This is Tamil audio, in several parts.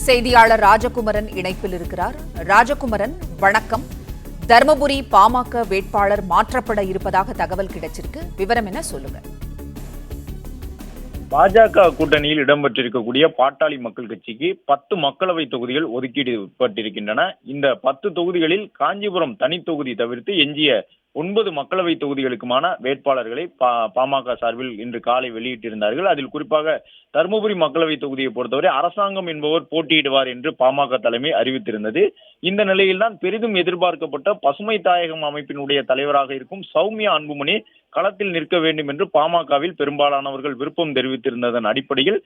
செய்தியாளர் ராஜகுமரன் இணைப்பில் இருக்கிறார். ராஜகுமரன், வணக்கம். தர்மபுரி பாமக வேட்பாளர் மாற்றப்பட இருப்பதாக தகவல் கிடைச்சிருக்கு. விவரம் என்ன, சொல்லுங்க. பாஜக கூட்டணியில் இடம்பெற்றிருக்கக்கூடிய பாட்டாளி மக்கள் கட்சிக்கு 10 மக்களவை தொகுதிகள் ஒதுக்கீடுபட்டிருக்கின்றன. இந்த 10 தொகுதிகளில் காஞ்சிபுரம் தனி தொகுதி தவிர்த்து எஞ்சிய 9 மக்களவை தொகுதிகளுக்குமான வேட்பாளர்களை பாமக சார்பில் இன்று காலை வெளியிட்டிருந்தார்கள். அதில் குறிப்பாக தருமபுரி மக்களவை தொகுதியை பொறுத்தவரை அரசாங்கம் என்பவர் போட்டியிடுவார் என்று பாமக தலைமை அறிவித்திருந்தது. இந்த நிலையில்தான் பெரிதும் எதிர்பார்க்கப்பட்ட பசுமை தாயகம் அமைப்பினுடைய தலைவராக இருக்கும் சௌமியா அன்புமணி களத்தில் நிற்க வேண்டும் என்று பாமகவில் பெரும்பாலானவர்கள் விருப்பம் தெரிவித்திருந்ததன் அடிப்படையில்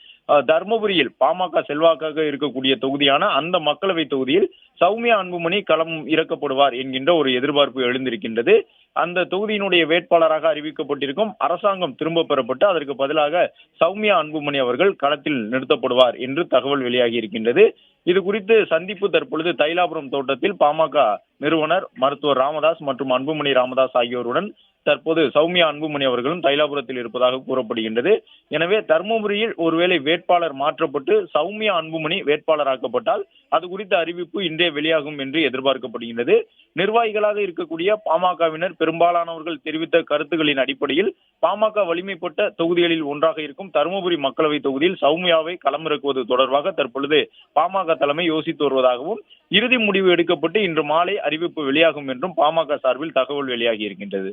தர்மபுரியில் பாமக செல்வாக்காக இருக்கக்கூடிய தொகுதியான அந்த மக்களவை தொகுதியில் சௌமியா அன்புமணி களம் இறக்கப்படுவார் என்கின்ற ஒரு எதிர்பார்ப்பு எழுந்திருக்கின்றது. அந்த தொகுதியினுடைய வேட்பாளராக அறிவிக்கப்பட்டிருக்கும் அரசாங்கம் திரும்ப பெறப்பட்டு அதற்கு பதிலாக சௌமியா அன்புமணி அவர்கள் களத்தில் நிறுத்தப்படுவார் என்று தகவல் வெளியாகி இருக்கின்றது. இது குறித்து சந்திப்பு தற்பொழுது தைலாபுரம் தோட்டத்தில் பாமக நிறுவனர் மருத்துவர் ராமதாஸ் மற்றும் அன்புமணி ராமதாஸ் ஆகியோருடன் தற்போது சௌமியா அன்புமணி அவர்களும் தைலாபுரத்தில் இருப்பதாக கூறப்படுகின்றது. எனவே தர்மபுரியில் ஒருவேளை வேட்பாளர் மாற்றப்பட்டு சௌமியா அன்புமணி வேட்பாளராக்கப்பட்டால் அது குறித்த அறிவிப்பு இன்றே வெளியாகும் என்று எதிர்பார்க்கப்படுகின்றது. நிர்வாகிகளாக இருக்கக்கூடிய பாமகவினர் பெரும்பாலானவர்கள் தெரிவித்த கருத்துக்களின் அடிப்படையில் பாமக வலிமைப்பட்ட தொகுதிகளில் ஒன்றாக இருக்கும் தருமபுரி மக்களவை தொகுதியில் சௌமியாவை களமிறக்குவது தொடர்பாக தற்பொழுது பாமக தலைமை யோசித்து வருவதாகவும் இறுதி முடிவு எடுக்கப்பட்டு இன்று மாலை அறிவிப்பு வெளியாகும் என்றும் பாமக சார்பில் தகவல் வெளியாகி இருக்கின்றது.